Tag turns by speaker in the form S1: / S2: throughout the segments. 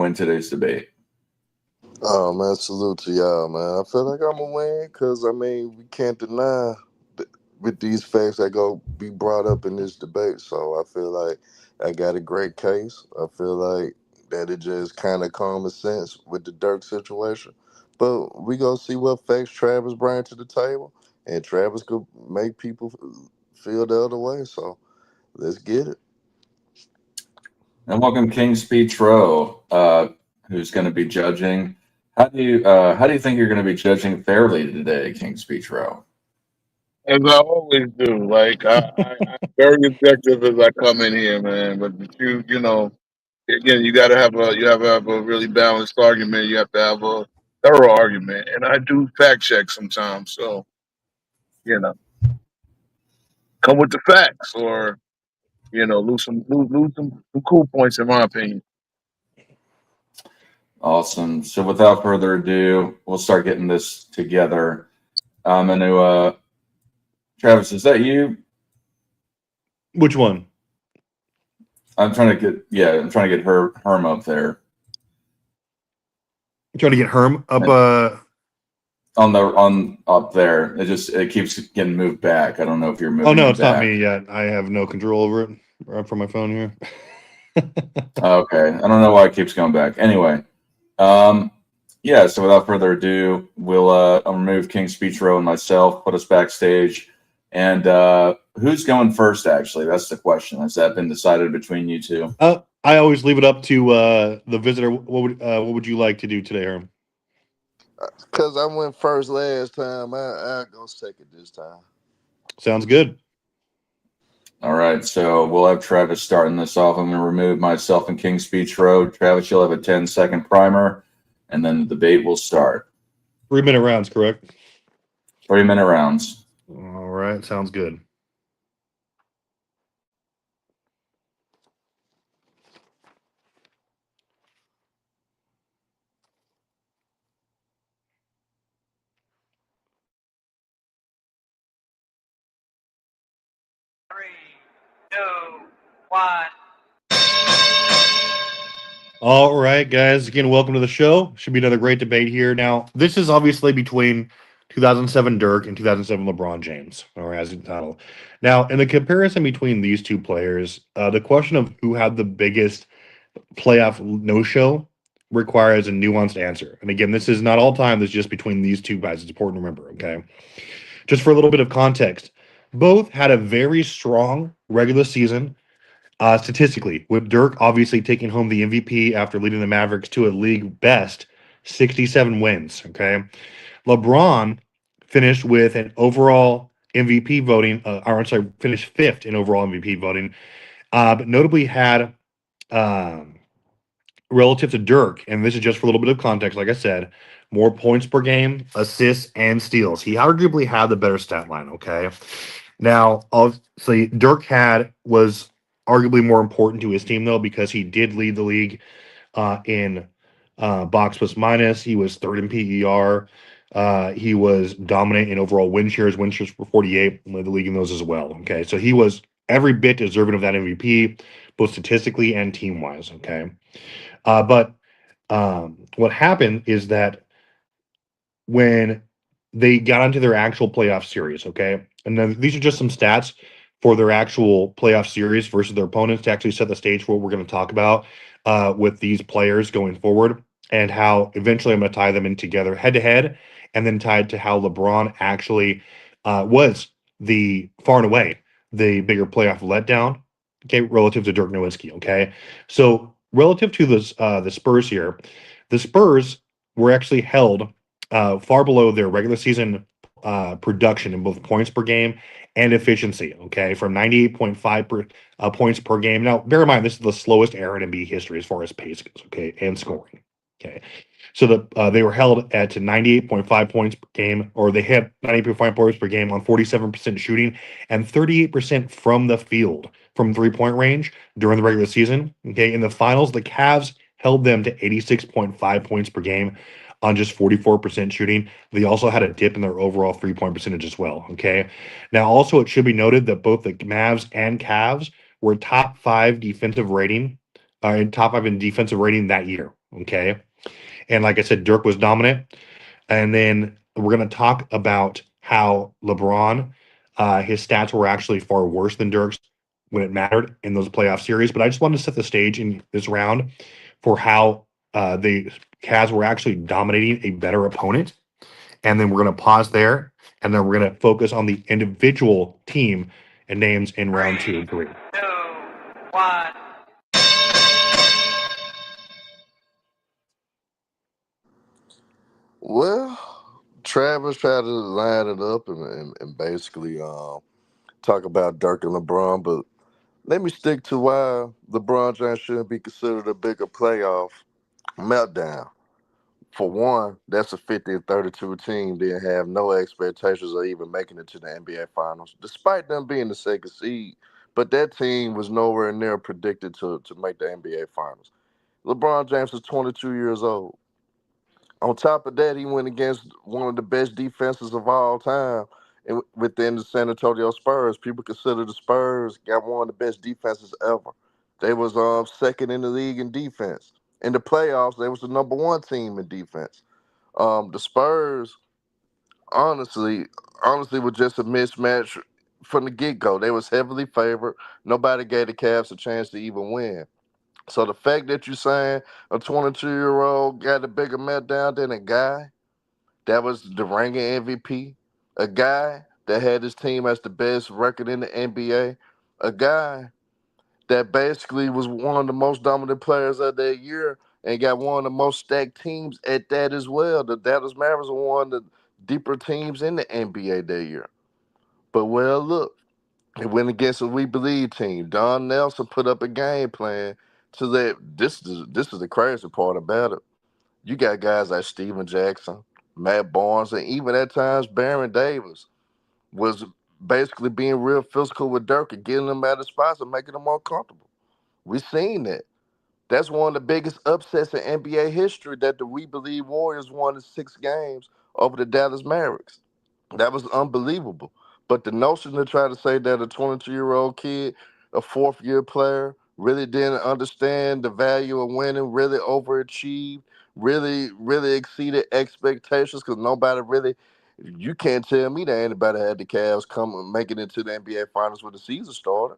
S1: win today's debate?
S2: Oh man, salute to y'all, man. I feel like I'm gonna win because I mean we can't deny with these facts that go be brought up in this debate. So I feel like I got a great case. I feel like that it just kind of common sense with the Dirk situation. But we gonna see what facts Travis bring to the table, and Travis could make people feel the other way. So let's get it.
S1: And welcome King Speech Row, who's going to be judging. How do you think you're going to be judging fairly today, King Speech Row?
S3: As I always do. I'm very objective as I come in here, man. But again, you have to have a really balanced argument. You have to have a thorough argument, and I do fact check sometimes. So you know, come with the facts, or lose some cool points in my opinion.
S1: Awesome. So without further ado, we'll start getting this together. I'm going to, Travis, is that you?
S4: Which one?
S1: I'm trying to get Herm up there.
S4: You trying to get Herm up?
S1: On up there. It keeps getting moved back. I don't know if you're moving.
S4: Oh no,
S1: it
S4: it's
S1: back.
S4: not me yet. I have no control over it from my phone here.
S1: Okay, I don't know why it keeps going back. Anyway, yeah. So without further ado, I'll remove King Speech Row and myself, put us backstage, and who's going first? Actually, that's the question. Has that been decided between you two?
S4: I always leave it up to the visitor. What would you like to do today, Herm?
S2: Cause I went first last time, I go second this time.
S4: Sounds good.
S1: All right, so we'll have Travis starting this off. I'm going to remove myself and King Speech Row. Travis, you'll have a 10-second primer, and then the debate will start.
S4: 3-minute rounds, correct?
S1: 3-minute rounds.
S4: All right, sounds good.
S5: Three, two, one.
S4: All right, guys. Again, welcome to the show. Should be another great debate here. Now, this is obviously between 2007 Dirk and 2007 LeBron James, or as it's titled. Now, in the comparison between these two players, the question of who had the biggest playoff no-show requires a nuanced answer. And again, this is not all time. This is just between these two guys. It's important to remember, okay? Just for a little bit of context, both had a very strong regular season. Statistically, with Dirk obviously taking home the MVP after leading the Mavericks to a league best 67 wins. Okay. LeBron finished with an overall MVP voting, finished fifth in overall MVP voting, but notably had, um, relative to Dirk, and this is just for a little bit of context, like I said, more points per game, assists, and steals. He arguably had the better stat line. Okay. Now, obviously, Dirk was arguably more important to his team though because he did lead the league in box plus minus. He was third in PER. He was dominant in overall win shares. Win shares were 48. Led the league in those as well. Okay, so he was every bit deserving of that MVP, both statistically and team wise. Okay, but what happened is that when they got into their actual playoff series, okay? And then these are just some stats for their actual playoff series versus their opponents to actually set the stage for what we're going to talk about with these players going forward and how eventually I'm going to tie them in together head to head and then tied to how LeBron actually was the far and away the bigger playoff letdown, okay, relative to Dirk Nowitzki, okay? So relative to the Spurs here, the Spurs were actually held far below their regular season production in both points per game and efficiency. Okay, from 98.5 points per game. Now, bear in mind this is the slowest era in NBA history as far as pace goes. Okay, and scoring. Okay, so they were held at 98.5 points per game, or they hit 98.5 points per game on 47% shooting and 38% from the field from 3-point range during the regular season. Okay, in the finals, the Cavs held them to 86.5 points per game on just 44% shooting. They also had a dip in their overall 3-point percentage as well. Okay. Now, also, it should be noted that both the Mavs and Cavs were top 5 defensive rating, top 5 in defensive rating that year. Okay. And like I said, Dirk was dominant. And then we're going to talk about how LeBron, his stats were actually far worse than Dirk's when it mattered in those playoff series. But I just wanted to set the stage in this round for how the Cavs were actually dominating a better opponent. And then we're going to pause there. And then we're going to focus on the individual team and names in round 2 and 3.
S5: 2, 1.
S2: Well, Travis tried to line it up and basically talk about Dirk and LeBron, but let me stick to why LeBron James shouldn't be considered a bigger playoff meltdown. For one, that's a 50-32 team. Didn't have no expectations of even making it to the NBA Finals, despite them being the second seed. But that team was nowhere near predicted to make the NBA Finals. LeBron James is 22 years old. On top of that, he went against one of the best defenses of all time within the San Antonio Spurs. People consider the Spurs got one of the best defenses ever. They was second in the league in defense. In the playoffs, they was the number 1 team in defense. The Spurs, honestly, was just a mismatch from the get-go. They was heavily favored. Nobody gave the Cavs a chance to even win. So the fact that you're saying a 22-year-old got a bigger meltdown than a guy that was the reigning MVP, a guy that had his team as the best record in the NBA, a guy that basically was one of the most dominant players of that year and got one of the most stacked teams at that as well. The Dallas Mavericks were one of the deeper teams in the NBA that year. But well, look, it went against a We Believe team. Don Nelson put up a game plan to let this is the crazy part about it. You got guys like Steven Jackson, Matt Barnes, and even at times Baron Davis was basically being real physical with Dirk and getting them out of spots and making them uncomfortable. We've seen that. That's one of the biggest upsets in NBA history that the We Believe Warriors won in 6 games over the Dallas Mavericks. That was unbelievable. But the notion to try to say that a 22-year-old kid, a fourth-year player, really didn't understand the value of winning, really overachieved, really exceeded expectations because nobody really, you can't tell me that anybody had the Cavs come and make it into the NBA Finals when the season started.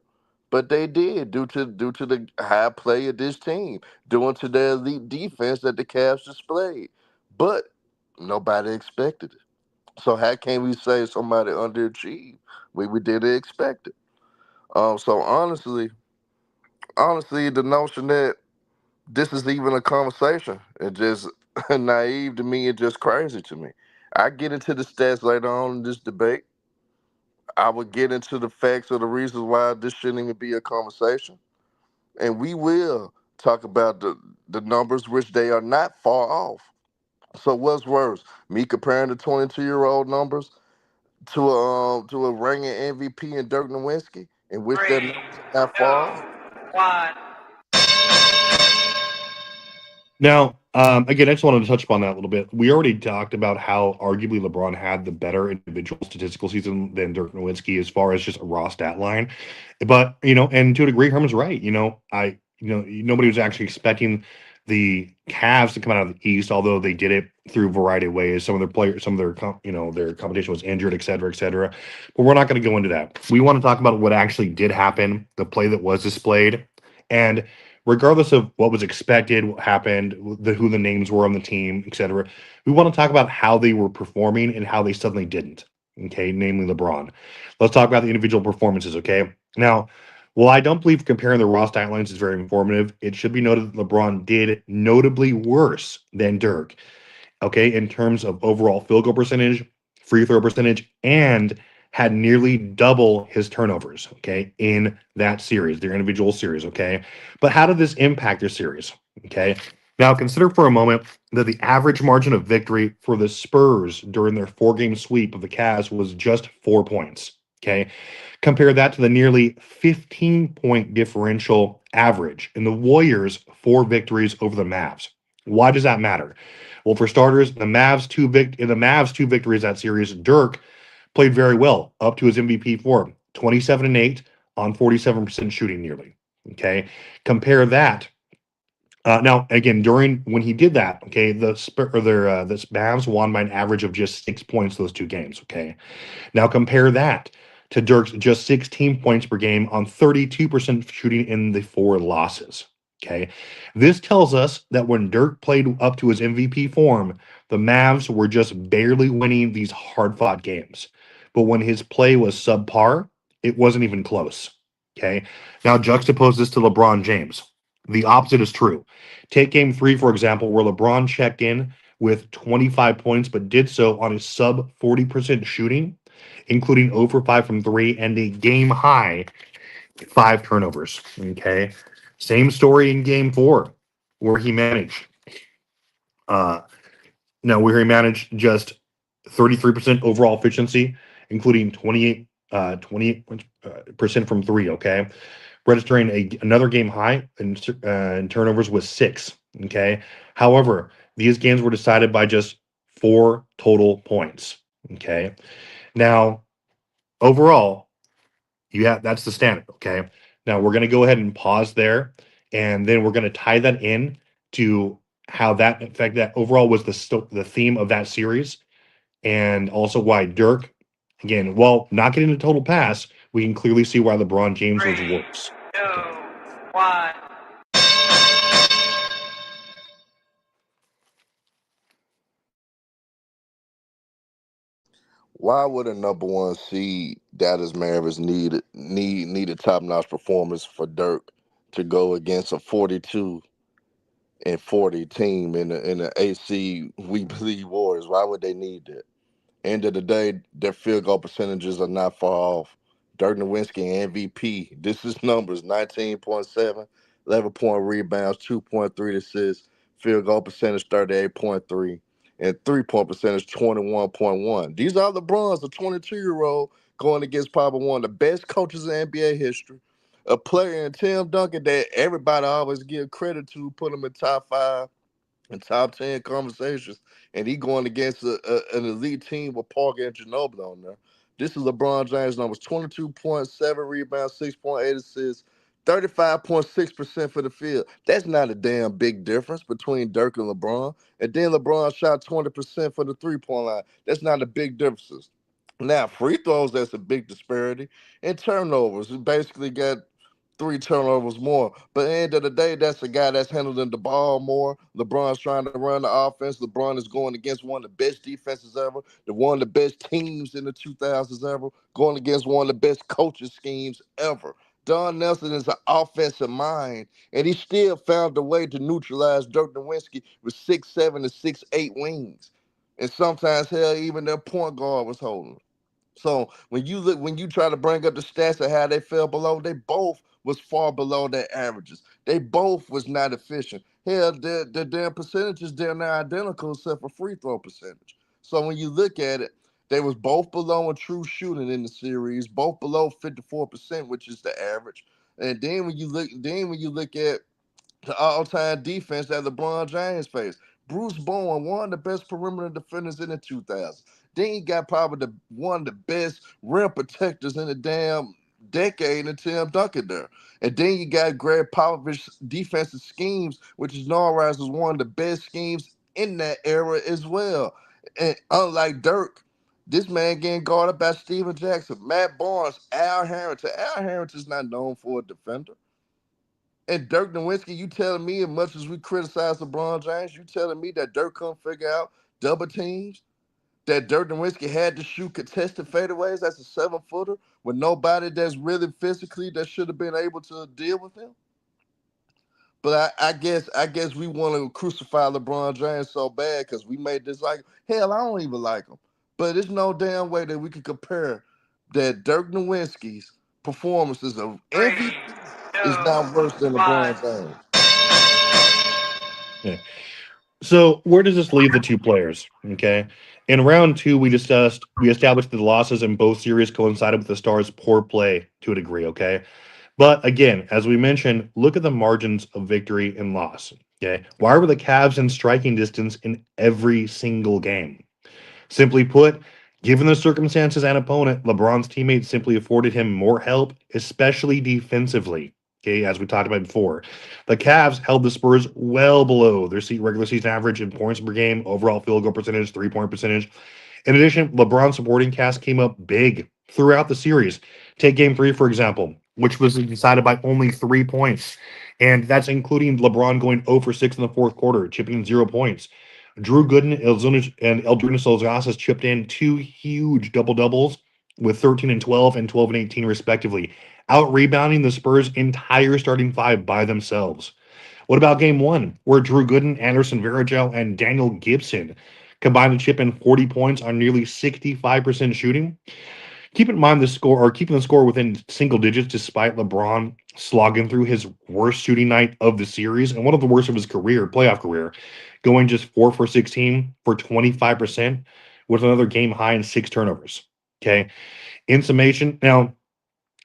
S2: But they did due to the high play of this team, due to the elite defense that the Cavs displayed. But nobody expected it. So how can we say somebody underachieved? We didn't expect it. So honestly, the notion that this is even a conversation is just naive to me and just crazy to me. I get into the stats later on in this debate. I would get into the facts or the reasons why this shouldn't even be a conversation. And we will talk about the numbers, which they are not far off. So what's worse, me comparing the 22-year-old numbers to a reigning MVP in Dirk Nowitzki, in which their
S5: 3,
S2: numbers are not
S5: 2,
S2: far off?
S5: 1.
S4: Now, again, I just wanted to touch upon that a little bit. We already talked about how arguably LeBron had the better individual statistical season than Dirk Nowitzki as far as just a raw stat line. But, and to a degree, Herman's right. Nobody was actually expecting the Cavs to come out of the East, although they did it through a variety of ways. Some of their players, some of their, their competition was injured, et cetera, et cetera. But we're not going to go into that. We want to talk about what actually did happen, the play that was displayed, and regardless of what was expected, what happened, who the names were on the team, etc. We want to talk about how they were performing and how they suddenly didn't. Okay, namely LeBron. Let's talk about the individual performances. Okay, now, while I don't believe comparing the raw stat lines is very informative, it should be noted that LeBron did notably worse than Dirk. Okay, in terms of overall field goal percentage, free throw percentage, and had nearly double his turnovers, okay, in that series, their individual series, okay? But how did this impact their series, okay? Now, consider for a moment that the average margin of victory for the Spurs during their 4-game sweep of the Cavs was just 4 points, okay? Compare that to the nearly 15-point differential average in the Warriors' 4 victories over the Mavs. Why does that matter? Well, for starters, in the Mavs' two victories that series, Dirk played very well up to his MVP form, 27-8 on 47% shooting nearly. Okay. Compare that Now, again, during when he did that, okay, the Mavs won by an average of just 6 points those two games. Okay, now compare that to Dirk's just 16 points per game on 32% shooting in the 4 losses. Okay, this tells us that when Dirk played up to his MVP form, the Mavs were just barely winning these hard fought games. But when his play was subpar, it wasn't even close. Okay, now juxtapose this to LeBron James. The opposite is true. Take game 3, for example, where LeBron checked in with 25 points, but did so on a sub 40% shooting, including over 5 from 3 and a game high 5 turnovers. Okay. Same story in game 4, where he managed. Uh, where he managed just 33% overall efficiency, including 28% from 3. Okay. Registering another game high in turnovers with 6. Okay. However, these games were decided by just 4 total points. Okay. Now, overall, that's the standard. Okay. Now we're going to go ahead and pause there, and then we're going to tie that in to how that effect that overall was the theme of that series, and also why Dirk, again, while not getting a total pass, we can clearly see why LeBron James was
S5: 3,
S4: worse.
S5: 2,
S4: Okay.
S5: 1.
S2: Why would a number 1 seed Dallas Mavericks need a top notch performance for Dirk to go against a 42 and 40 team in the AC we believe Warriors? Why would they need that? End of the day, their field goal percentages are not far off. Dirk Nowitzki, MVP. This is numbers: 19.7, 11-point rebounds, 2.3 assists, field goal percentage 38.3, and 3-point percentage 21.1. These are LeBron's, the 22-year-old going against probably one of the best coaches in NBA history. A player in Tim Duncan that everybody always give credit to, put him in top 5 and top 10 conversations, and he going against an elite team with Parker and Ginobili on there. This is LeBron James numbers: 22.7 rebounds, 6.8 assists, 35.6% for the field. That's not a damn big difference between Dirk and LeBron. And then LeBron shot 20% for the 3-point line. That's not a big difference. Now, free throws, that's a big disparity. And turnovers, we basically got 3 turnovers more. But at the end of the day, that's a guy that's handling the ball more. LeBron's trying to run the offense. LeBron is going against one of the best defenses ever, one of the best teams in the 2000s ever, going against one of the best coaching schemes ever. Don Nelson is an offensive mind, and he still found a way to neutralize Dirk Nowitzki with 6'7" and 6'8" wings. And sometimes, hell, even their point guard was holding. So when you try to bring up the stats of how they fell below, they both was far below their averages. They both was not efficient. Hell, their damn percentages, they're not identical except for free throw percentage. So when you look at it, they was both below in true shooting in the series, both below 54%, which is the average. And then when you look at the all-time defense that LeBron James faced. Bruce Bowen, one of the best perimeter defenders in the 2000s. Then you got probably one of the best rim protectors in the damn decade in Tim Duncan there. And then you got Greg Popovich's defensive schemes, which is known as one of the best schemes in that era as well. And unlike Dirk, this man getting guarded by Steven Jackson, Matt Barnes, Al Harrington. Al Harrington's not known for a defender. And Dirk Nowitzki, you telling me, as much as we criticize LeBron James, you telling me that Dirk couldn't figure out double teams? That Dirk Nowitzki had to shoot contested fadeaways as a 7-footer with nobody that's really physically that should have been able to deal with him? But I guess we want to crucify LeBron James so bad because we made this like, hell, I don't even like him. But there's no damn way that we can compare that Dirk Nowitzki's performances of
S5: 3,
S2: MVP
S5: 2,
S2: is not worse than
S5: 1.
S2: LeBron James.
S4: Yeah. So where does this leave the two players? Okay. In round 2, we established that the losses in both series coincided with the Stars' poor play to a degree. Okay. But again, as we mentioned, look at the margins of victory and loss. Okay. Why were the Cavs in striking distance in every single game? Simply put, given the circumstances and opponent, LeBron's teammates simply afforded him more help, especially defensively. Okay, as we talked about before, the Cavs held the Spurs well below their regular season average in points per game, overall field goal percentage, 3-point percentage. In addition, LeBron's supporting cast came up big throughout the series. Take game 3, for example, which was decided by only 3 points. And that's including LeBron going 0 for 6 in the fourth quarter, chipping in 0 points. Drew Gooden and Eldrinas Ilyasas chipped in 2 huge double-doubles with 13 and 12 and 12 and 18, respectively, out rebounding the Spurs' entire starting five by themselves. What about game 1, where Drew Gooden, Anderson Varejao, and Daniel Gibson combined to chip in 40 points on nearly 65% shooting? Keep in mind keeping the score within single digits despite LeBron slogging through his worst shooting night of the series and one of the worst of his playoff career, going just 4 for 16 for 25% with another game high and 6 turnovers. Okay. In summation, now,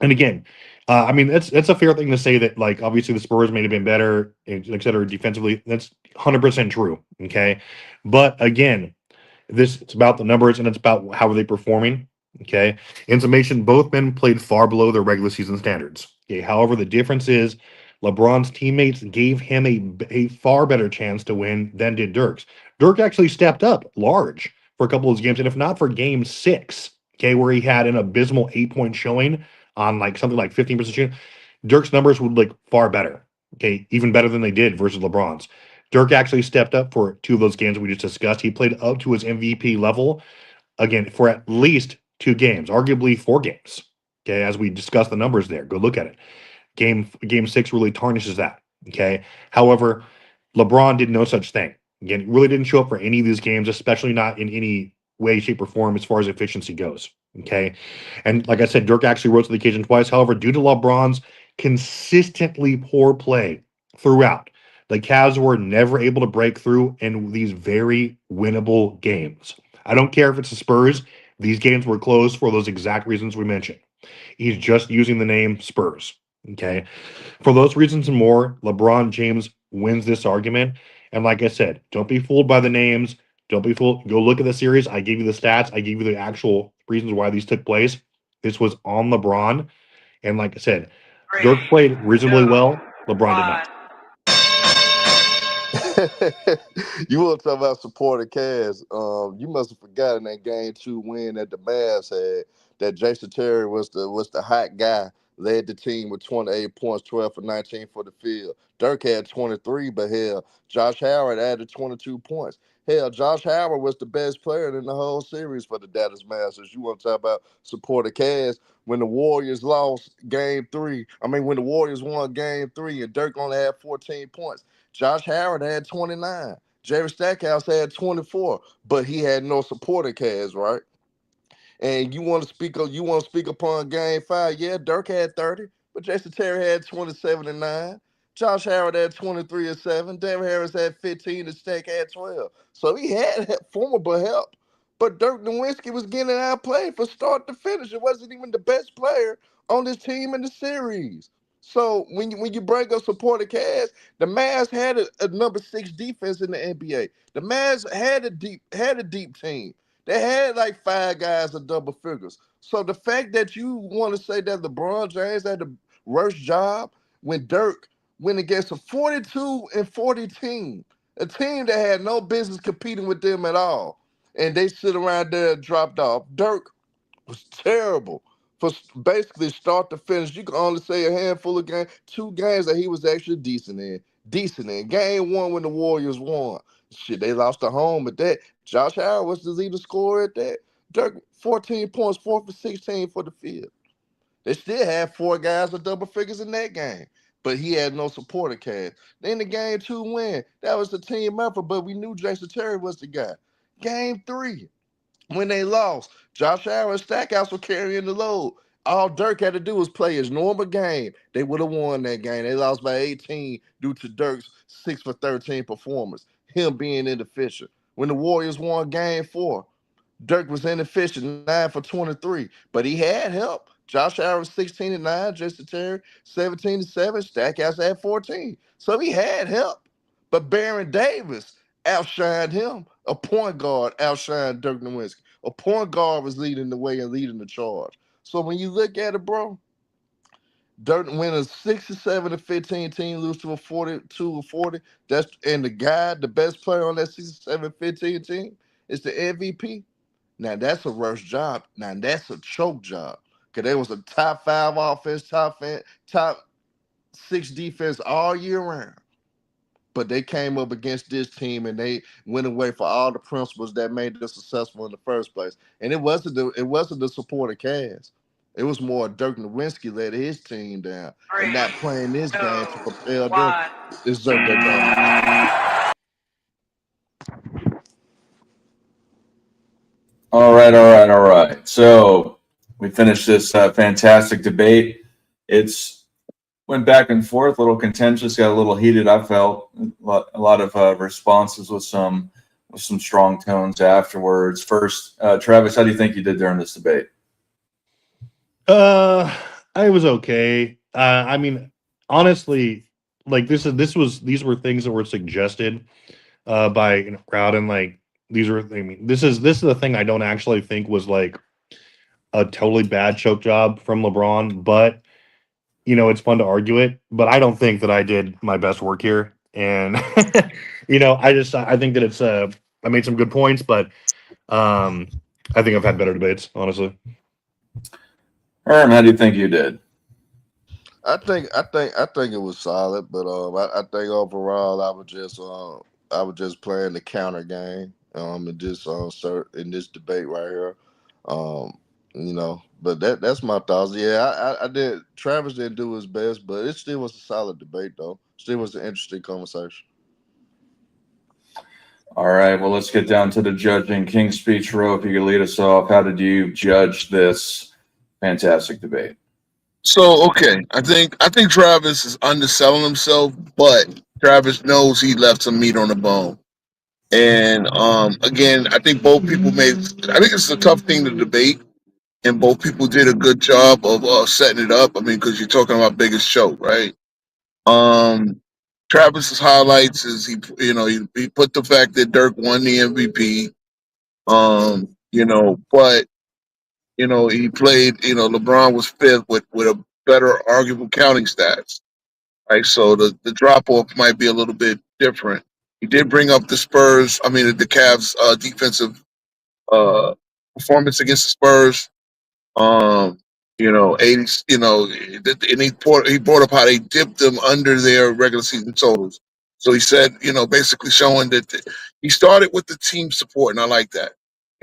S4: and again, I mean, that's a fair thing to say that, like, obviously the Spurs may have been better, et cetera, defensively. That's 100% true. Okay. But again, it's about the numbers and it's about how are they performing. Okay. In summation, both men played far below their regular season standards. Okay. However, the difference is LeBron's teammates gave him a far better chance to win than did Dirk's. Dirk actually stepped up large for a couple of those games. And if not for game 6, okay, where he had an abysmal 8-point showing on like something like 15% shooting, Dirk's numbers would look far better. Okay. Even better than they did versus LeBron's. Dirk actually stepped up for 2 of those games we just discussed. He played up to his MVP level, again, for at least 2 games, arguably 4 games. Okay, as we discussed the numbers there. Go look at it. Game 6 really tarnishes that. Okay. However, LeBron did no such thing. Again, really didn't show up for any of these games, especially not in any way, shape, or form as far as efficiency goes. Okay. And like I said, Dirk actually rose to the occasion twice. However, due to LeBron's consistently poor play throughout, the Cavs were never able to break through in these very winnable games. I don't care if it's the Spurs. These games were close for those exact reasons we mentioned. He's just using the name Spurs. Okay. For those reasons and more, LeBron James wins this argument. And like I said, don't be fooled by the names. Don't be fooled. Go look at the series. I gave you the stats. I gave you the actual reasons why these took place. This was on LeBron. And like I said, Dirk
S5: 3,
S4: played reasonably
S5: 2,
S4: well. LeBron did
S5: 1.
S4: not.
S2: You want to talk about supporting Cavs? You must have forgotten that game 2 win that the Mavs had. That Jason Terry was the hot guy, led the team with 28 points, 12 for 19 for the field. Dirk had 23, but hell, Josh Howard added 22 points. Hell, Josh Howard was the best player in the whole series for the Dallas Masters. You want to talk about supporting Cavs? When the Warriors lost game 3, when the Warriors won game 3 and Dirk only had 14 points, Josh Howard had 29. Jerry Stackhouse had 24, but he had no supporting cast, right? And you want to speak upon game 5? Yeah, Dirk had 30, but Jason Terry had 27 and 9. Josh Howard had 23 and 7. David Harris had 15 and Stack had 12. So he had formidable help. But Dirk Nowitzki was getting outplayed from start to finish. It wasn't even the best player on this team in the series. So when you bring up supporting cast, the Mavs had a number 6 defense in the NBA. The Mavs had a deep team. They had like 5 guys of double figures. So the fact that you want to say that LeBron James had the worst job when Dirk went against a 42 and 40 team, a team that had no business competing with them at all, and they sit around there and dropped off. Dirk was terrible for basically start to finish. You can only say a handful of games, 2 games that he was actually decent in. Game 1 when the Warriors won. Shit, they lost at home at that. Josh Howard was the leading scorer at that. Dirk, 14 points, 4 for 16 for the field. They still had 4 guys with double figures in that game, but he had no supporting cast. Then the game 2 win, that was the team effort, but we knew Jason Terry was the guy. Game 3, when they lost, Josh Howard and Stackhouse were carrying the load. All Dirk had to do was play his normal game. They would have won that game. They lost by 18 due to Dirk's 6 for 13 performance, him being inefficient. When the Warriors won game 4, Dirk was inefficient, 9 for 23, but he had help. Josh Howard 16 and 9, Jason Terry 17 and 7, Stackhouse had 14. So he had help. But Baron Davis outshined him. A point guard outshined Dirk Nowitzki. A point guard was leading the way and leading the charge. So when you look at it, bro, Dirk win a 67-15 team, lose to a 42-40. That's and the guy, the best player on that 67-15 team, is the MVP. Now that's a rush job. Now that's a choke job. Cause they was a top 5 offense, top 6 defense all year round. But they came up against this team and they went away for all the principles that made them successful in the first place. And it wasn't the supporting cast. It was more Dirk Nowitzki let his team down and
S5: 3,
S2: not playing this
S5: 2,
S2: game to propel them
S5: 1.
S2: to exert their dominance.
S1: All right. So we finished this fantastic debate. It's went back and forth, a little contentious, got a little heated. I felt a lot of responses with some strong tones afterwards. First, Travis, how do you think you did during this debate?
S4: I was okay. I mean, honestly, like these were things that were suggested by crowd, and like these were. I mean, this is the thing I don't actually think was like a totally bad choke job from LeBron, but it's fun to argue it. But I don't think that I did my best work here, and I think that it's I made some good points, but I think I've had better debates, honestly.
S1: Herm, how do you think you did?
S2: I think it was solid, but I think overall I was just playing the counter game and just in this debate right here, um But that's my thoughts. Yeah, I did. Travis didn't do his best, but it still was a solid debate though. Still was an interesting conversation.
S1: All right, well, let's get down to the judging. King Speech Row, if you could lead us off, how did you judge this fantastic debate?
S3: So okay, I think Travis is underselling himself, but Travis knows he left some meat on the bone. And again, I think both people made. I think it's a tough thing to debate, and both people did a good job of setting it up. I mean, because you're talking about biggest show, right? Um, Travis's highlights is he put the fact that Dirk won the MVP. But he played. LeBron was fifth with a better arguable counting stats. Right, so the drop off might be a little bit different. He did bring up the Spurs. I mean, the Cavs' defensive uh, performance against the Spurs. 80. And he brought up how they dipped them under their regular season totals. So he said, basically showing that he started with the team support, and I like that.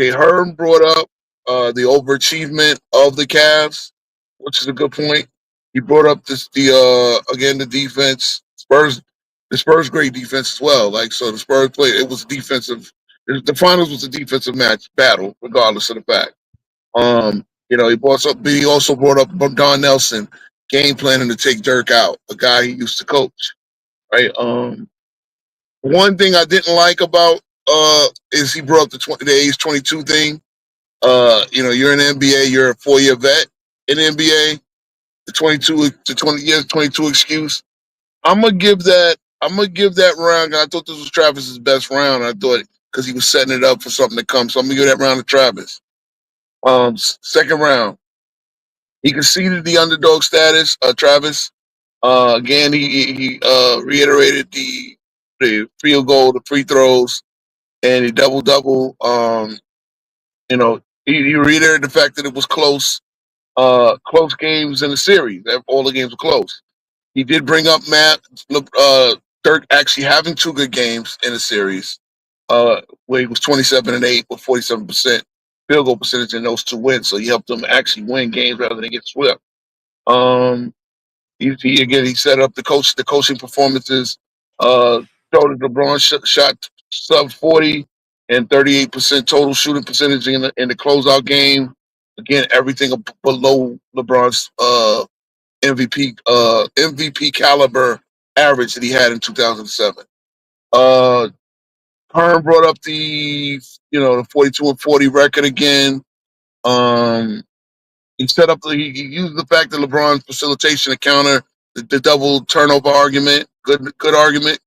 S3: Okay, Herm brought up the overachievement of the Cavs, which is a good point. He brought up again the defense. The Spurs great defense as well. Like so, the Spurs played. It was defensive. The finals was a defensive match battle, regardless of the fact. He also brought up Don Nelson game planning to take Dirk out, a guy he used to coach. Right. One thing I didn't like about is he brought up the age 22 thing. You're in the NBA, you're a 4-year vet in the NBA. The 22 to 20 years, 22 excuse. I'm gonna give that round. I thought this was Travis's best round. I thought because he was setting it up for something to come. So I'm gonna give that round to Travis. Second round. He conceded the underdog status, Travis. Again, he reiterated the field goal, the free throws, and he double. He reiterated the fact that it was close games in the series. That all the games were close. He did bring up Dirk actually having 2 good games in the series, where he was 27-8 with 47% field goal percentage in those 2 wins. So he helped them actually win games rather than get swept. He set up the coaching performances. Showed that LeBron shot sub 40 and 38% total shooting percentage in the closeout game. Again, everything below LeBron's MVP caliber average that he had in 2007. Herm brought up the 42-40 record again. He set up he used the fact that LeBron's facilitation to counter the double turnover argument. Good argument.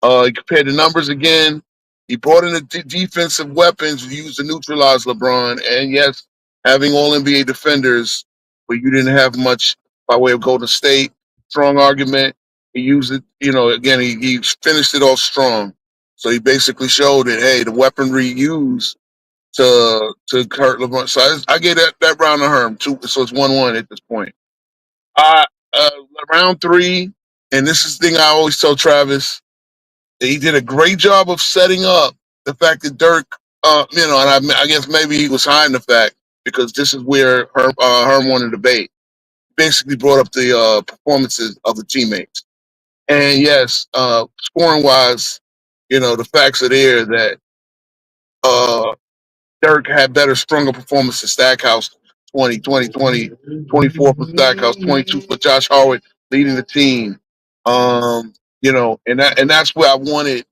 S3: He compared the numbers again. He brought in the defensive weapons used to neutralize LeBron. And yes, having all NBA defenders, but you didn't have much by way of Golden State. Strong argument. He used it, again, he finished it off strong. So he basically showed that, hey, the weaponry used to hurt LeBron. So I gave that round to Herm, too. So it's 1-1 at this point. Uh, uh, Round 3, and this is the thing I always tell Travis, he did a great job of setting up the fact that Dirk, and I guess maybe he was hiding the fact because this is where Herm wanted to debate. Basically brought up the performances of the teammates. And yes, scoring wise, the facts are there that Dirk had better, stronger performances. Stackhouse 20, 20, 20, 24 for Stackhouse, 22 for Josh Howard leading the team. And that's where I wanted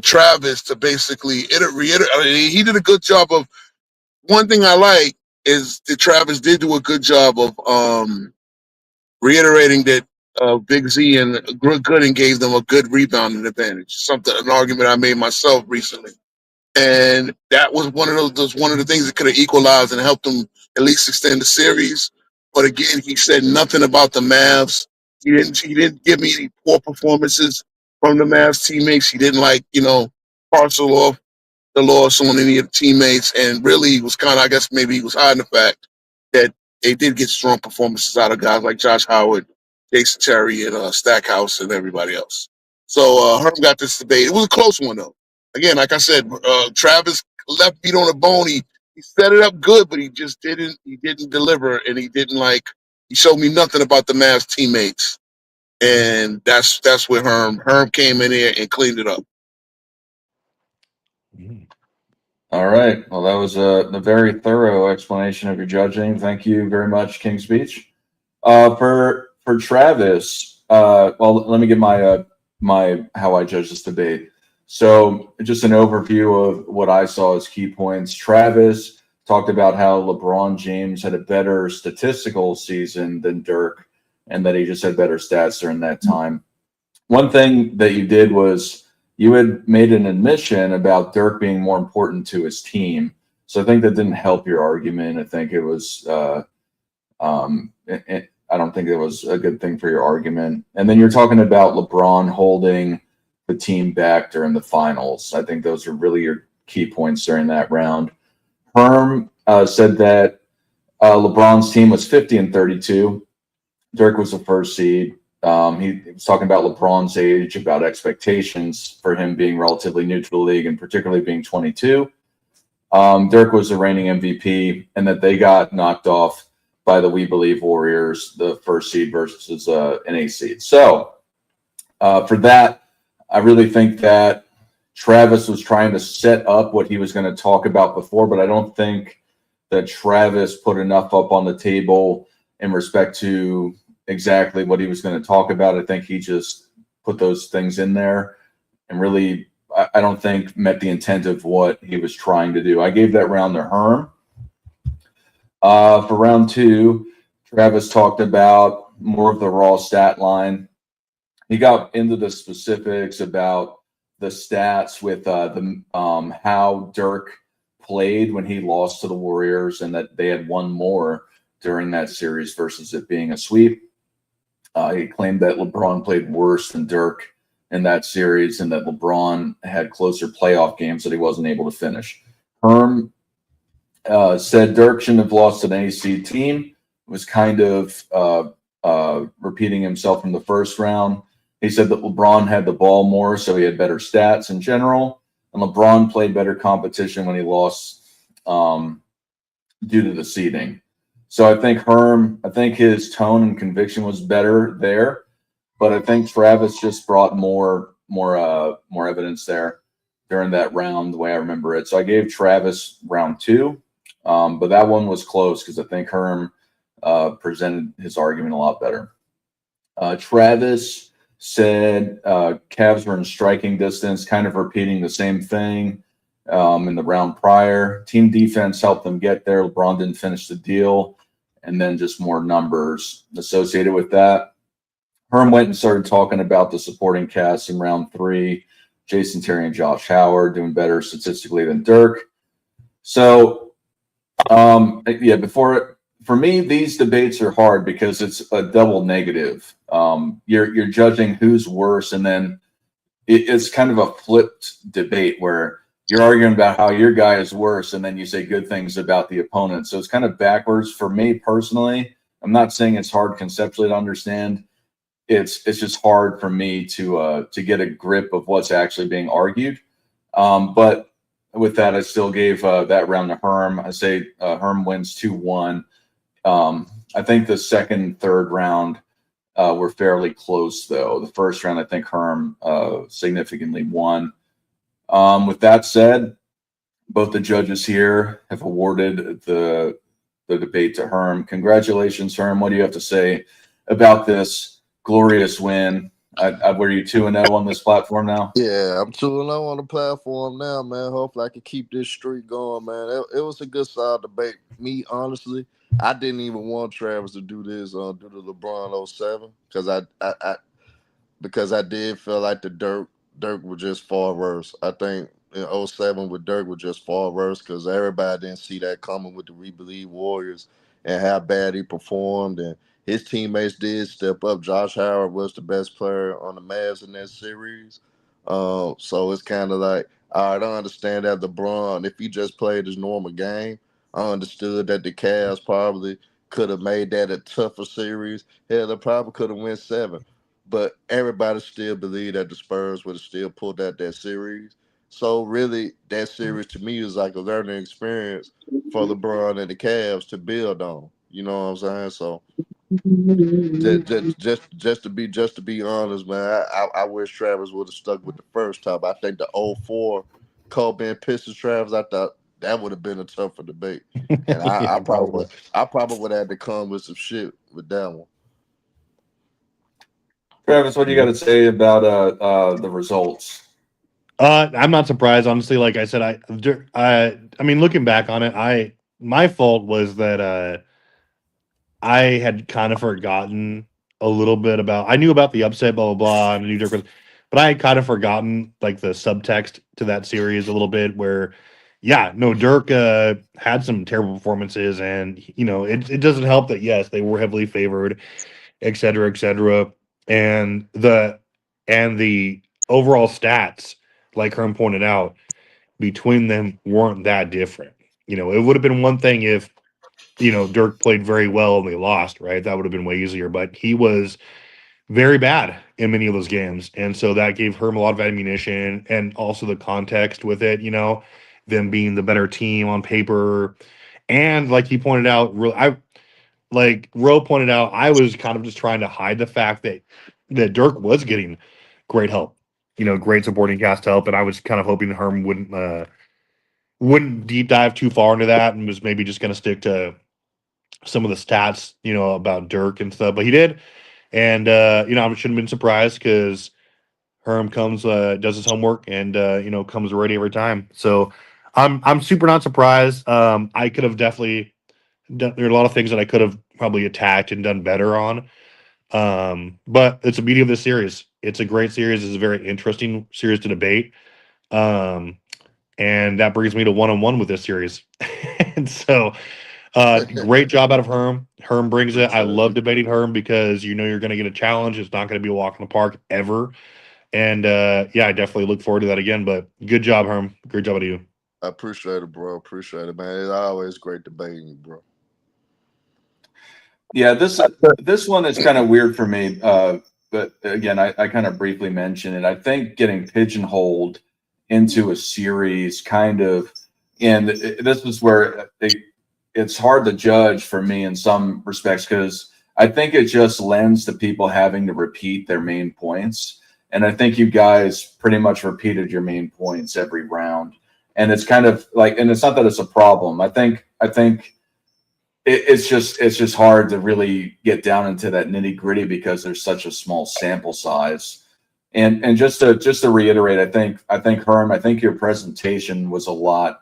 S3: Travis to basically reiterate. I mean, he did a good job of. One thing I like is that Travis did do a good job of reiterating that Big Z and Gooden gave them a good rebounding advantage. An argument I made myself recently, and that was one of the things that could have equalized and helped them at least extend the series. But again, he said nothing about the Mavs. He didn't give me any poor performances from the Mavs teammates. He didn't parcel off the loss on any of the teammates, and really was kind of, I guess maybe he was hiding the fact that they did get strong performances out of guys like Josh Howard, Jason Terry, and Stackhouse, and everybody else. So Herm got this debate. It was a close one, though. Again, like I said, Travis left meat on the bone. He set it up good, but he just didn't. He didn't deliver, and he didn't He showed me nothing about the Mavs teammates, and that's where Herm came in here and cleaned it up.
S1: All right. Well, that was a very thorough explanation of your judging. Thank you very much, King's Speech. For Travis, well, let me give my how I judge this debate. So, just an overview of what I saw as key points. Travis talked about how LeBron James had a better statistical season than Dirk, and that he just had better stats during that time. One thing that you did was you had made an admission about Dirk being more important to his team. So I think that didn't help your argument. I think it was, I don't think it was a good thing for your argument. And then you're talking about LeBron holding the team back during the finals. I think those are really your key points during that round. Herm said that LeBron's team was 50-32. Dirk was the first seed. He was talking about LeBron's age, about expectations for him being relatively new to the league, and particularly being 22. Dirk was the reigning MVP, and that they got knocked off by the We Believe Warriors, the first seed versus an 8 seed. So for that, I really think that Travis was trying to set up what he was going to talk about before, but I don't think that Travis put enough up on the table in respect to exactly what he was going to talk about. I think he just put those things in there and really, I don't think met the intent of what he was trying to do. I gave that round to Herm. For round 2, Travis talked about more of the raw stat line. He got into the specifics about the stats with how Dirk played when he lost to the Warriors, and that they had won more during that series versus it being a sweep. He claimed that LeBron played worse than Dirk in that series, and that LeBron had closer playoff games that he wasn't able to finish. Herm said Dirk shouldn't have lost to an AC team. Was kind of repeating himself from the first round. He said that LeBron had the ball more, so he had better stats in general, and LeBron played better competition when he lost due to the seeding. So I think his tone and conviction was better there, but I think Travis just brought more evidence there during that round, the way I remember it. So I gave Travis round 2, but that one was close because I think Herm presented his argument a lot better. Travis said Cavs were in striking distance, kind of repeating the same thing in the round prior. Team defense helped them get there. LeBron didn't finish the deal. And then just more numbers associated with that. Herm went and started talking about the supporting cast in round 3. Jason Terry and Josh Howard doing better statistically than Dirk. So, before for me, these debates are hard because it's a double negative. You're judging who's worse, and then it's kind of a flipped debate where you're arguing about how your guy is worse, and then you say good things about the opponent. So it's kind of backwards for me personally. I'm not saying it's hard conceptually to understand. It's just hard for me to get a grip of what's actually being argued. But with that, I still gave that round to Herm. I say Herm wins 2-1. I think the second, third round were fairly close, though. The first round, I think Herm significantly won. With that said, both the judges here have awarded the debate to Herm. Congratulations, Herm. What do you have to say about this glorious win? Were you 2-0 on this platform now?
S2: Yeah, I'm 2-0 on the platform now, man. Hopefully I can keep this streak going, man. It was a good solid debate. Me, honestly, I didn't even want Travis to do this due to LeBron 07 because I did feel like the Dirk was just far worse. I think in 07 with Dirk was just far worse because everybody didn't see that coming with the We Believe Warriors and how bad he performed, and his teammates did step up. Josh Howard was the best player on the Mavs in that series. So it's kind of like, all right, I understand that LeBron, if he just played his normal game, I understood that the Cavs probably could have made that a tougher series. Hell, they probably could have won 7. But everybody still believed that the Spurs would have still pulled out that series. So really, that series to me is like a learning experience for LeBron and the Cavs to build on. You know what I'm saying? So just to be honest, man, I wish Travis would have stuck with the first time. I think the 04 Kobe and Pistons Travis, I thought that would have been a tougher debate. And
S4: Yeah,
S2: I probably would have had to come with some shit with that one.
S1: Travis, what do you got to say about the results?
S4: I'm not surprised, honestly. Like I said, I mean, looking back on it, my fault was that I had kind of forgotten a little bit about. I knew about the upset, blah blah blah, and I knew Dirk was, but I had kind of forgotten like the subtext to that series a little bit. Where, yeah, no, Dirk had some terrible performances, and it doesn't help that yes, they were heavily favored, et cetera, et cetera, and the overall stats, like Herm pointed out, between them weren't that different. It would have been one thing if Dirk played very well and they lost, right? That would have been way easier. But he was very bad in many of those games. And so that gave Herm a lot of ammunition and also the context with it, them being the better team on paper. And like he pointed out, Ro pointed out, I was kind of just trying to hide the fact that Dirk was getting great help, great supporting cast help. And I was kind of hoping Herm wouldn't deep dive too far into that and was maybe just going to stick to some of the stats, about Dirk and stuff, but he did. And, I shouldn't have been surprised because Herm comes, does his homework and, comes ready every time. So I'm super not surprised. I could have definitely done, there are a lot of things that I could have probably attacked and done better on. But it's the beauty of this series. It's a great series. It's a very interesting series to debate. And that brings me to 1-on-1 with this series. And so, great job out of Herm. Herm brings it. I love debating Herm because you're going to get a challenge. It's not going to be a walk in the park ever. And yeah, I definitely look forward to that again. But good job, Herm. Great job out of you.
S2: I appreciate it, bro. Appreciate it, man. It's always great debating you, bro.
S1: Yeah, this one is kind of weird for me. But again, I kind of briefly mentioned it. I think getting pigeonholed into a series kind of, and this is where it's hard to judge for me in some respects because I think it just lends to people having to repeat their main points. And I think you guys pretty much repeated your main points every round. And it's kind of like, and it's not that it's a problem. I think it's just hard to really get down into that nitty gritty because there's such a small sample size. And just to reiterate, I think Herm, I think your presentation was a lot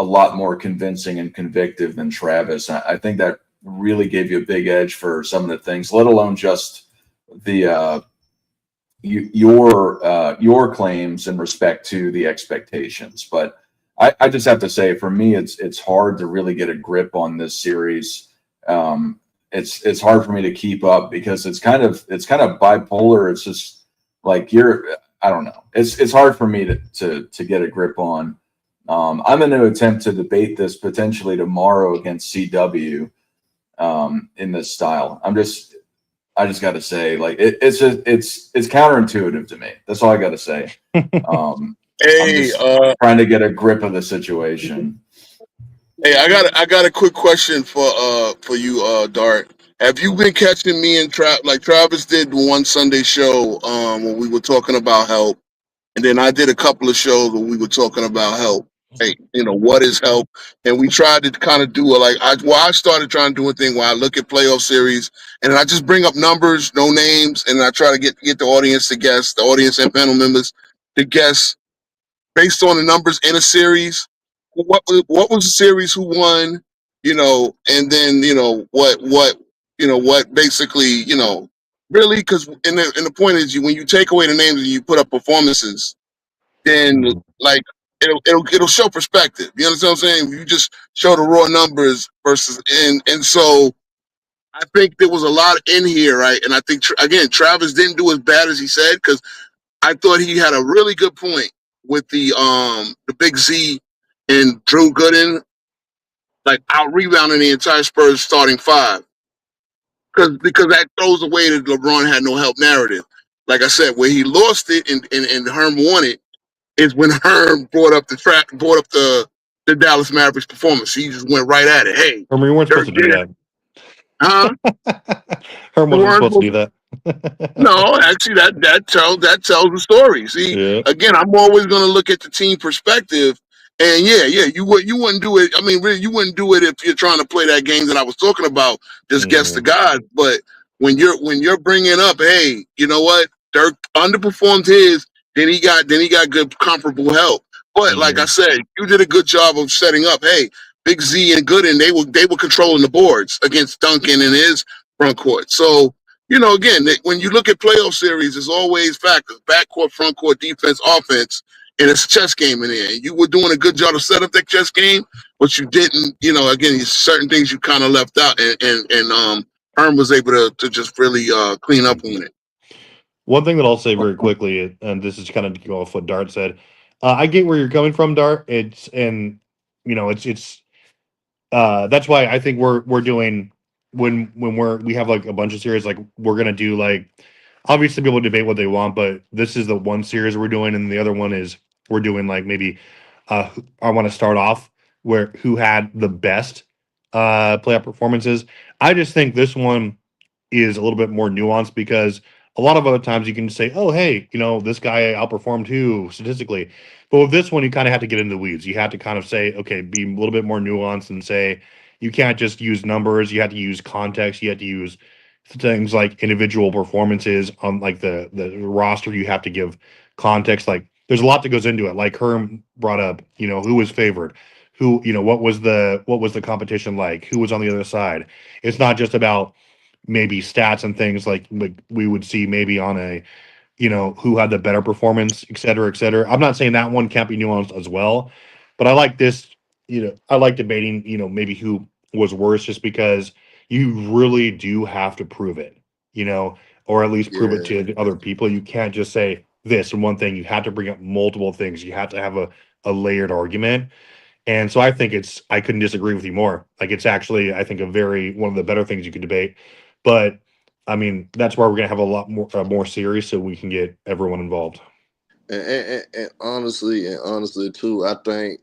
S1: more convincing and convictive than Travis. I think that really gave you a big edge for some of the things, let alone just the your claims in respect to the expectations. But I just have to say, for me, it's hard to really get a grip on this series. It's hard for me to keep up because it's kind of bipolar. It's just like I don't know. It's hard for me to get a grip on. I'm going to attempt to debate this potentially tomorrow against CW in this style. I just got to say, like it's counterintuitive to me. That's all I got to say. I'm
S3: Hey,
S1: just trying to get a grip of the situation.
S3: hey, I got a quick question for you, Dart. Have you been catching me and like Travis did one Sunday show when we were talking about help, and then I did a couple of shows where we were talking about help. Hey, what is help? And we tried to kind of do I started trying to do a thing where I look at playoff series and I just bring up numbers, no names, and I try to get the audience to guess, the audience and panel members to guess based on the numbers in a series. What was the series? Who won? And then what basically really, because the point is when you take away the names and you put up performances, then like it'll show perspective. You understand what I'm saying? You just show the raw numbers versus and so I think there was a lot in here, right? And I think again Travis didn't do as bad as he said because I thought he had a really good point with the Big Z and Drew Gooden like out rebounding the entire Spurs starting five because that throws away that LeBron had no help narrative. Like I said, where he lost it and Herm won it is when Herm brought up the Dallas Mavericks performance. He just went right at it. Hey,
S4: Herm, you weren't supposed to do
S3: Dirk,
S4: that.
S3: huh?
S4: Herm wasn't supposed to do that.
S3: No, actually, that tells the story. See,
S4: Yeah.
S3: again, I'm always going to look at the team perspective, and yeah, you wouldn't do it. I mean, really, you wouldn't do it if you're trying to play that game that I was talking about. Just guess the God. But when you're bringing up, hey, you know what, Dirk underperformed his, then he got good comparable help. But like I said, you did a good job of setting up. Hey, Big Z and Gooden, they were controlling the boards against Duncan and his front court. So again, when you look at playoff series, there's always factors: backcourt, front court, defense, offense, and it's a chess game in there. You were doing a good job to set up that chess game, but you didn't. Again, certain things you kind of left out, and Herm was able to just really clean up on it.
S4: One thing that I'll say very quickly, and this is kind of to go off what Dart said. I get where you're coming from, Dart. It's that's why I think we're doing when we have like a bunch of series, like we're gonna do like obviously people debate what they want, but this is the one series we're doing, and the other one is we're doing like maybe I want to start off where who had the best playoff performances. I just think this one is a little bit more nuanced because a lot of other times you can say, oh, hey, this guy outperformed who statistically. But with this one, you kind of have to get into the weeds. You have to kind of say, okay, be a little bit more nuanced and say, you can't just use numbers. You have to use context. You have to use things like individual performances on like the roster. You have to give context. Like there's a lot that goes into it. Like Herm brought up, who was favored, who, what was the competition like, who was on the other side. It's not just about maybe stats and things like we would see maybe on a who had the better performance, et cetera, et cetera. I'm not saying that one can't be nuanced as well, but I like this. I like debating. Maybe who was worse, just because you really do have to prove it. Or at least prove it
S2: Yeah.
S4: to other people. You can't just say this and one thing. You have to bring up multiple things. You have to have a layered argument. And so I think I couldn't disagree with you more. Like it's actually, I think, one of the better things you could debate. But I mean, that's why we're gonna have a lot more series so we can get everyone involved.
S2: And honestly too, I think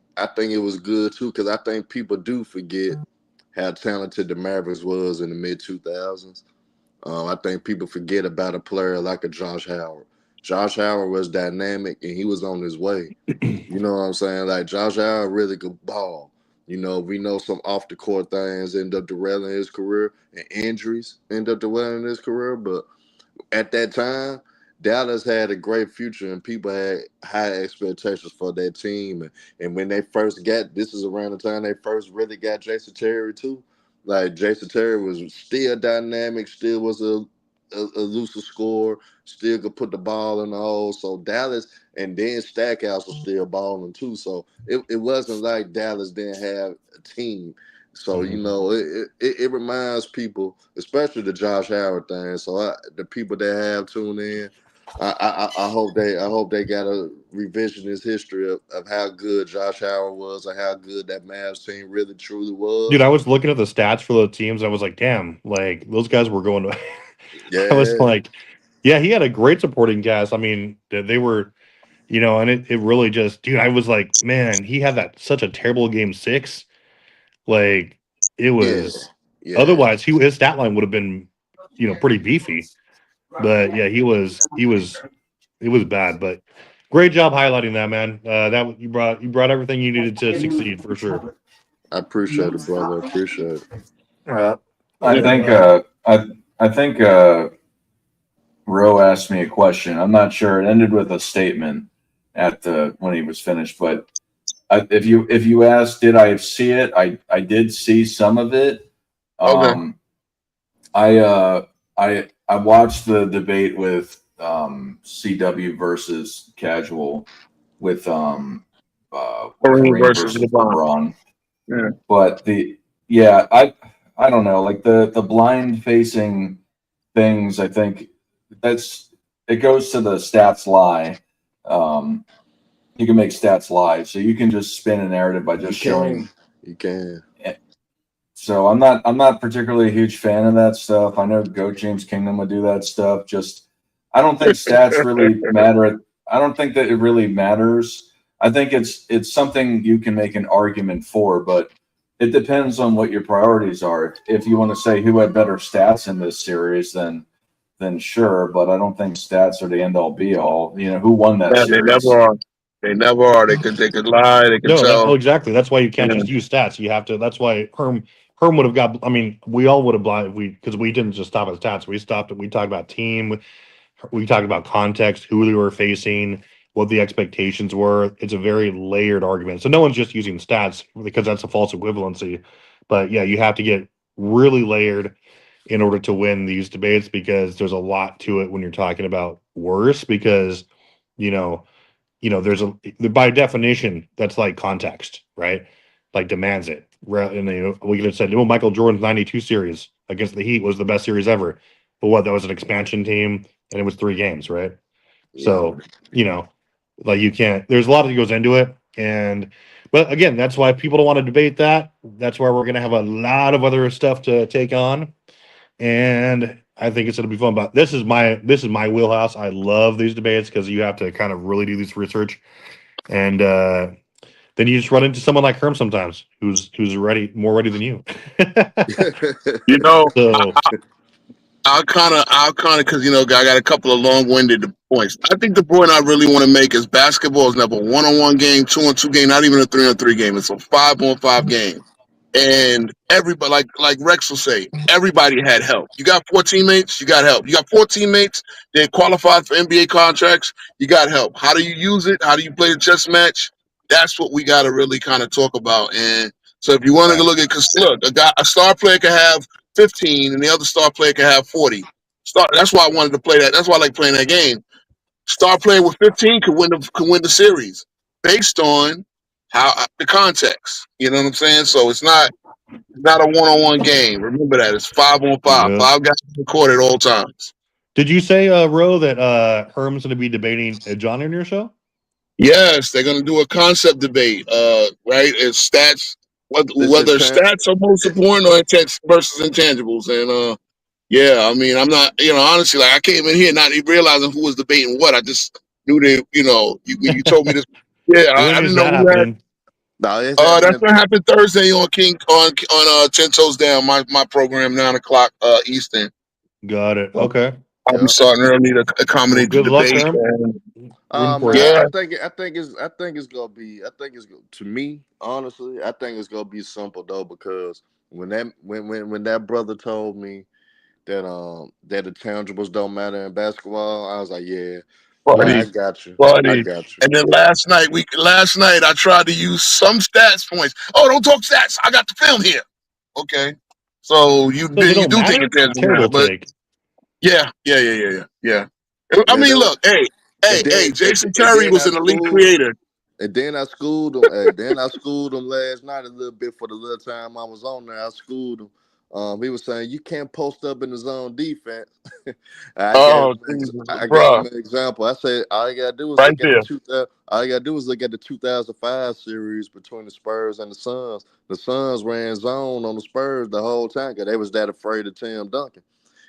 S2: it was good too because I think people do forget how talented the Mavericks was in the mid 2000s. I think people forget about a player like a Josh Howard. Josh Howard was dynamic and he was on his way. You know what I'm saying? Like Josh Howard really could ball. We know some off the court things end up derailing his career and injuries end up derailing his career. But at that time, Dallas had a great future and people had high expectations for that team. And when they first this is around the time they first really got Jason Terry too. Like Jason Terry was still dynamic, still was a elusive score, still could put the ball in the hole. So Dallas, and then Stackhouse was still balling too. So it wasn't like Dallas didn't have a team. So you know, it reminds people, especially the Josh Howard thing. So the people that have tuned in, I hope they got a revisionist history of how good Josh Howard was and how good that Mavs team really truly was.
S4: Dude, I was looking at the stats for the teams. I was like, damn, like those guys were going to.
S2: Yeah,
S4: I was like, yeah, he had a great supporting cast. I mean, they were, you know, and it really just, dude, I was like, man, he had that such a terrible game 6. Like it was
S2: yeah.
S4: otherwise his stat line would have been, you know, pretty beefy. But yeah, it was bad. But great job highlighting that, man. That you brought everything you needed to succeed for sure.
S2: I appreciate it, brother. I appreciate it.
S1: I think Roe asked me a question. I'm not sure. It ended with a statement at the when he was finished. But if you asked, did I see it? I did see some of it.
S3: Okay.
S1: I watched the debate with CW versus Casual with
S3: Kareem
S1: Kareem
S3: versus
S1: versus
S3: LeBron.
S1: LeBron.
S3: Yeah.
S1: But I don't know, like the blind facing things, I think it goes to the stats lie. You can make stats lie, so you can just spin a narrative by just showing.
S2: You can.
S1: So I'm not particularly a huge fan of that stuff. I know Go James Kingdom would do that stuff. Just I don't think stats really matter. I don't think that it really matters. I think it's something you can make an argument for, but it depends on what your priorities are. If you want to say who had better stats in this series, then sure. But I don't think stats are the end all be all. You know, who won that
S3: Yeah, they
S1: series?
S3: never are. They never are. They could lie. They could tell.
S4: Exactly. That's why you can't just use stats. You have to. That's why Herm would have got. I mean, we all would have blind because we didn't just stop at stats. We stopped. We talked about team. We talked about context, who they were facing, what the expectations were. It's a very layered argument. So no one's just using stats because that's a false equivalency. But yeah, you have to get really layered in order to win these debates because there's a lot to it when you're talking about worse because you know there's by definition that's like context, right? Like demands it. And we could have said, well, Michael Jordan's 92 series against the Heat was the best series ever. But what, that was an expansion team and it was 3 games, right?
S2: Yeah.
S4: So, like you can't, there's a lot that goes into it. But again, that's why people don't want to debate that. That's why we're going to have a lot of other stuff to take on. And I think it's going to be fun. But this is my wheelhouse. I love these debates because you have to kind of really do this research. And then you just run into someone like Herm sometimes who's more ready than you.
S3: You know,
S4: So
S3: I'll kind of, because I got a couple of long-winded points. I think the point I really want to make is basketball is never a 1-on-1 game, 2-on-2 game, not even a 3-on-3 game. It's a 5-on-5 game, and everybody, like Rex will say, everybody had help. You got 4 teammates, you got help. You got 4 teammates, they qualified for NBA contracts, you got help. How do you use it? How do you play the chess match? That's what we got to really kind of talk about. And so if you want to look at, because look, a star player can have 15 and the other star player can have 40. That's why I wanted to play that. That's why I like playing that game. Star player with 15 could win the series based on how the context. You know what I'm saying? So it's not a 1-on-1 game. Remember that. It's 5-on-5.
S4: Yeah.
S3: 5 guys on the court at all times.
S4: Did you say, Ro, that Herm's going to be debating John in your show?
S3: Yes, they're going to do a concept debate. Right? It's stats. Whether stats are most important or intent versus intangibles. And yeah, I mean, I'm not, honestly, like I came in here not even realizing who was debating what. I just knew that, you told me this. Yeah, I didn't know who had. That's gonna happen Thursday on on 10 Toes Down, my program, 9:00 Eastern.
S4: Got it. Okay.
S3: I'll be starting early to accommodate the debate.
S2: I think it's gonna be. To me, honestly, I think it's gonna be simple though because when that brother told me that the tangibles don't matter in basketball, I was like, yeah, I got you. I got you.
S3: And then last night I tried to use some stats points. Oh, don't talk stats. I got the film here. Okay, so you do think intangibles matter, but. Yeah. I
S2: Yeah,
S3: mean,
S2: that was,
S3: look, hey,
S2: and
S3: Jason
S2: and
S3: Terry
S2: then
S3: was
S2: I
S3: an elite
S2: schooled
S3: creator.
S2: and then I schooled them. Then I schooled him last night a little bit for the little time I was on there. I schooled him. He was saying you can't post up in the zone defense.
S3: Oh, Jesus,
S2: I gave him
S3: bruh,
S2: an example. I said all you gotta do is
S3: right
S2: look at the
S3: there.
S2: 2000. All you gotta do is look at the 2005 series between the Spurs and the Suns. The Suns ran zone on the Spurs the whole time because they was that afraid of Tim Duncan.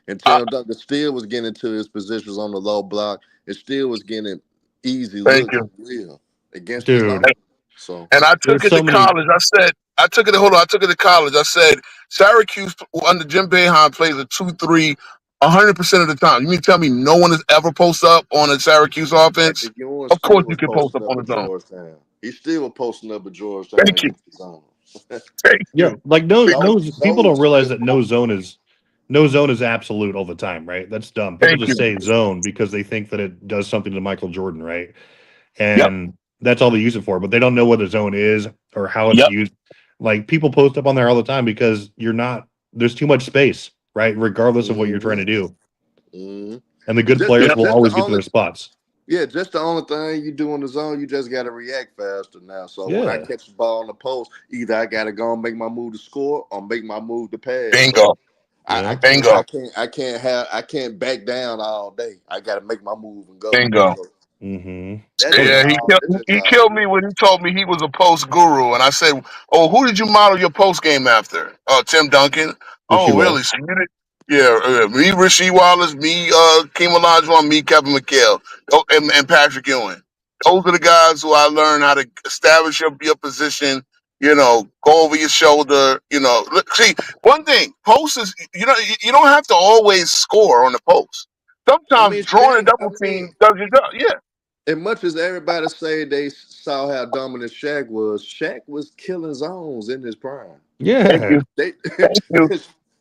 S2: And
S3: I,
S2: Tim Duncan still was getting into his positions on the low block and still was getting easy
S3: thank
S2: looks
S3: you.
S2: as well against the
S4: Dude.
S2: zone. So
S3: And I took
S4: There's
S3: it
S4: so
S3: to
S4: many.
S3: college. I took it. Hold on. I took it to college. I said Syracuse under Jim Boeheim plays a 2-3 100% of the time. You mean tell me no one has ever posted up on a Syracuse offense?
S2: Patrick Ewing
S3: Of course
S2: still
S3: you
S2: was
S3: can post
S2: posting
S3: up
S2: up
S3: on
S2: at
S3: his own.
S2: Georgetown. He still was posting up at Georgetown
S3: Thank you.
S2: against the zone.
S3: Thank
S4: Yeah,
S3: you.
S4: like people
S2: So
S4: don't realize
S2: still
S4: that
S2: posting.
S4: no zone is absolute all the time, right? That's dumb. People
S3: Thank
S4: just
S3: you.
S4: say zone because they think that it does something to Michael Jordan, right?
S3: Yep.
S4: And that's all they use it for, but they don't know what a zone is or how it's
S3: Yep.
S4: used. Like people post up on there all the time because there's too much space, right? Regardless of what you're trying
S2: Mm-hmm.
S4: to do.
S2: Mm-hmm.
S4: And the good
S2: Just
S4: players
S3: Yep.
S4: will
S2: just the
S4: always get to
S2: only
S4: their spots.
S2: Yeah, just the only thing you do in the zone, you just got to react faster now. So when I
S4: Yeah.
S2: catch the ball on the post, either I got to go and make my move to score or make my move to pass. So
S3: Bingo.
S4: Yeah.
S3: Bingo.
S2: I can't back down all day. I got to make my move and go.
S3: Bingo.
S2: So
S4: Mm-hmm.
S2: that's
S4: Oh
S2: just
S4: yeah.
S3: Yeah,
S2: all. That's just
S3: he
S2: all
S3: killed me
S2: good.
S3: when he told me he was a post guru, and I said, "Oh, who did you model your post game after?" Oh, Tim Duncan.
S4: Richie
S3: Oh, really?
S4: Wallace.
S3: So you did? Yeah, me, Rasheed Wallace, me, Keem Olajuwon, me, Kevin McHale, and Patrick Ewing. Those are the guys who I learned how to establish your position. Go over your shoulder. See, one thing, post is you don't have to always score on the post.
S2: I
S3: Sometimes
S2: mean,
S3: drawing a
S2: Shaq. I
S3: double
S2: mean,
S3: team does your job. Yeah,
S2: as much as everybody say they saw how dominant Shaq was killing zones in his prime.
S3: thank
S4: Yeah.
S3: you,
S2: They
S3: thank you.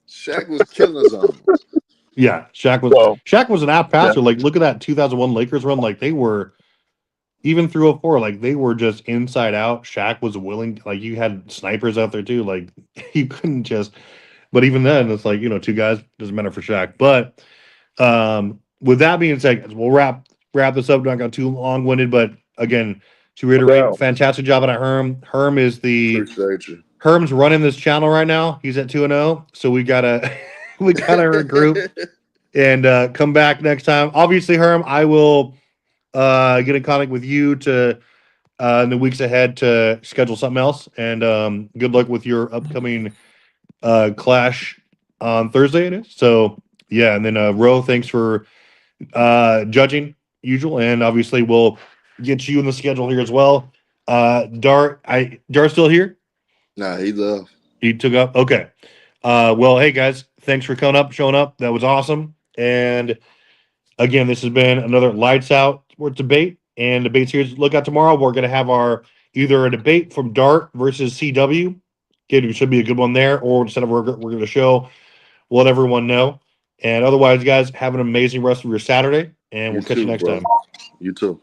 S2: Shaq was killing zones.
S4: Yeah.
S3: So.
S4: Shaq was an apt
S3: Yeah.
S4: passer. Like look at that 2001 Lakers run. Like they were even through 04, like they were just inside out. Shaq was willing, like you had snipers out there too. Like you couldn't just, but even then, it's like, two guys doesn't matter for Shaq. But with that being said, we'll wrap this up. Not got too long winded, but again, to reiterate,
S3: Well,
S4: fantastic job at Herm.
S2: Appreciate you.
S4: Herm's running this channel right now. He's at 2-0. So we gotta we gotta regroup and come back next time. Obviously, Herm, I will get in contact with you to in the weeks ahead to schedule something else. And good luck with your upcoming clash on Thursday. It is so yeah. And then Ro, thanks for judging usual, and obviously we'll get you in the schedule here as well. Dart's still here.
S2: Nah, he left.
S4: He took up. Okay. Well, hey guys, thanks for coming up, showing up. That was awesome. And again, this has been another Lights Out Sports Debate and debate series. Look out tomorrow. We're going to have either a debate from Dart versus CW. Okay, it should be a good one there, or instead of we're going to show, we'll let everyone know. And otherwise, guys, have an amazing rest of your Saturday, and
S2: You
S4: we'll catch you
S2: too,
S4: next
S2: bro.
S4: time.
S2: You too.